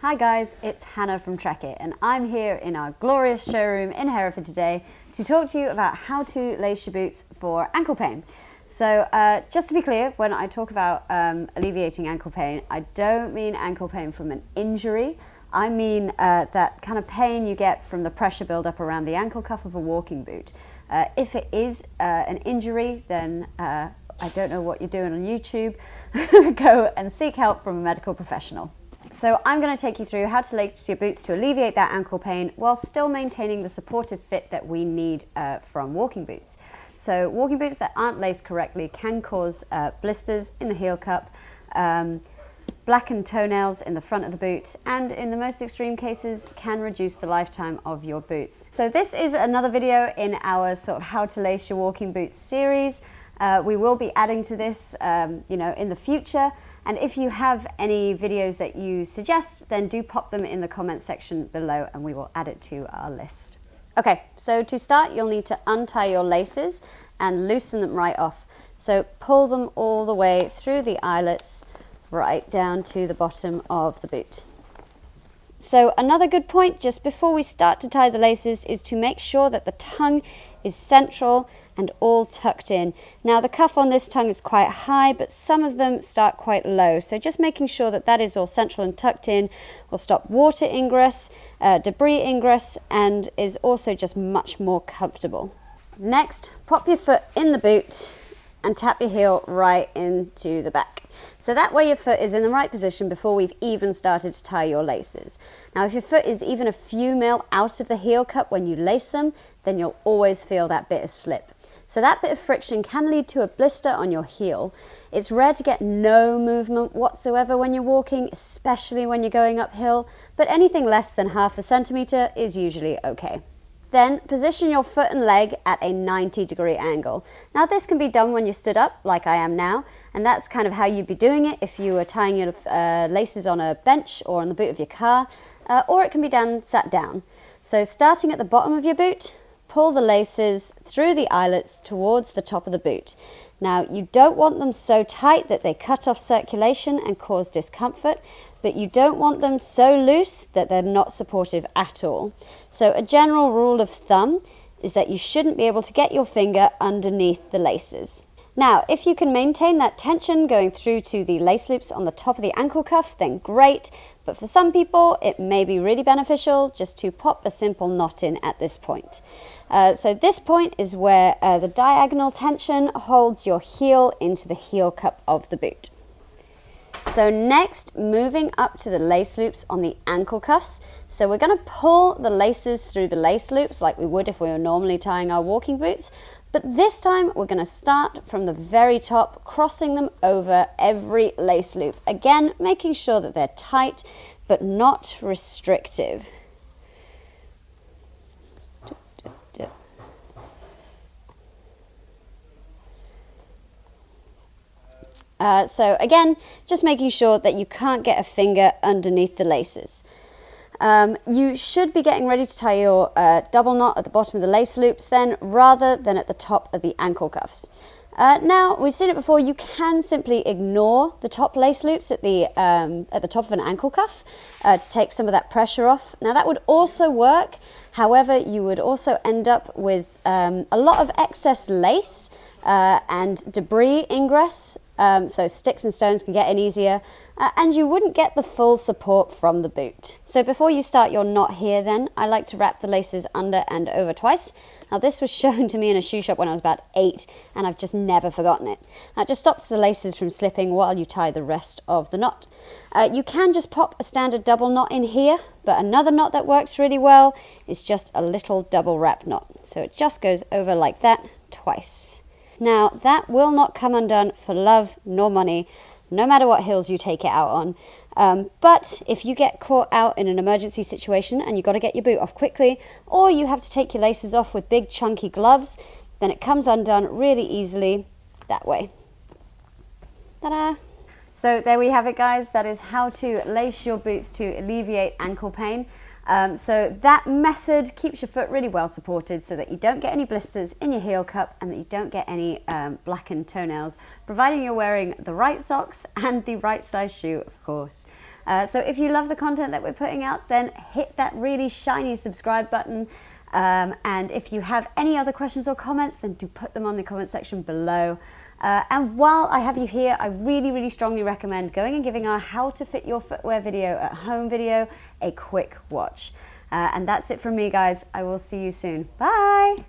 Hi guys, it's Hannah from Trek It, and I'm here in our glorious showroom in Hereford today to talk to you about how to lace your boots for ankle pain. So just to be clear, when I talk about alleviating ankle pain, I don't mean ankle pain from an injury. I mean that kind of pain you get from the pressure buildup around the ankle cuff of a walking boot. If it is an injury, then I don't know what you're doing on YouTube. Go and seek help from a medical professional. So I'm going to take you through how to lace your boots to alleviate that ankle pain while still maintaining the supportive fit that we need from walking boots. So walking boots that aren't laced correctly can cause blisters in the heel cup, blackened toenails in the front of the boot, and in the most extreme cases can reduce the lifetime of your boots. So this is another video in our sort of how to lace your walking boots series. We will be adding to this in the future. And if you have any videos that you suggest, then do pop them in the comment section below and we will add it to our list. Okay, so to start, you'll need to untie your laces and loosen them right off. So pull them all the way through the eyelets, right down to the bottom of the boot. So another good point just before we start to tie the laces is to make sure that the tongue is central and all tucked in. Now the cuff on this tongue is quite high, but some of them start quite low. So just making sure that that is all central and tucked in will stop water ingress, debris ingress, and is also just much more comfortable. Next, pop your foot in the boot and tap your heel right into the back. So that way your foot is in the right position before we've even started to tie your laces. Now if your foot is even a few mil out of the heel cup when you lace them, then you'll always feel that bit of slip. So that bit of friction can lead to a blister on your heel. It's rare to get no movement whatsoever when you're walking, especially when you're going uphill, but anything less than half a centimetre is usually okay. Then position your foot and leg at a 90-degree angle. Now this can be done when you stood up, like I am now, and that's kind of how you'd be doing it if you were tying your laces on a bench or on the boot of your car, or it can be done sat down. So starting at the bottom of your boot, pull the laces through the eyelets towards the top of the boot. Now you don't want them so tight that they cut off circulation and cause discomfort, but you don't want them so loose that they're not supportive at all. So a general rule of thumb is that you shouldn't be able to get your finger underneath the laces. Now, if you can maintain that tension going through to the lace loops on the top of the ankle cuff, then great. But for some people, it may be really beneficial just to pop a simple knot in at this point. So this point is where the diagonal tension holds your heel into the heel cup of the boot. So next, moving up to the lace loops on the ankle cuffs. So we're going to pull the laces through the lace loops like we would if we were normally tying our walking boots. But this time we're going to start from the very top, crossing them over every lace loop. Again, making sure that they're tight but not restrictive. So again, just making sure that you can't get a finger underneath the laces. You should be getting ready to tie your double knot at the bottom of the lace loops then, rather than at the top of the ankle cuffs. Now, we've seen it before, you can simply ignore the top lace loops at the top of an ankle cuff to take some of that pressure off. Now that would also work, however, you would also end up with a lot of excess lace and debris ingress. So sticks and stones can get in easier, and you wouldn't get the full support from the boot. So before you start your knot here then, I like to wrap the laces under and over twice. Now this was shown to me in a shoe shop when I was about 8, and I've just never forgotten it. It just stops the laces from slipping while you tie the rest of the knot. You can just pop a standard double knot in here, but another knot that works really well is just a little double wrap knot. So it just goes over like that twice. Now, that will not come undone for love nor money, no matter what hills you take it out on. But if you get caught out in an emergency situation and you've got to get your boot off quickly, or you have to take your laces off with big chunky gloves, then it comes undone really easily that way. Ta-da! So there we have it, guys. That is how to lace your boots to alleviate ankle pain. So that method keeps your foot really well supported so that you don't get any blisters in your heel cup and that you don't get any blackened toenails, providing you're wearing the right socks and the right size shoe, of course. So if you love the content that we're putting out, then hit that really shiny subscribe button. And if you have any other questions or comments, then do put them on the comment section below. And while I have you here, I really strongly recommend going and giving our How to Fit Your Footwear video at home video a quick watch. And that's it from me, guys. I will see you soon. Bye!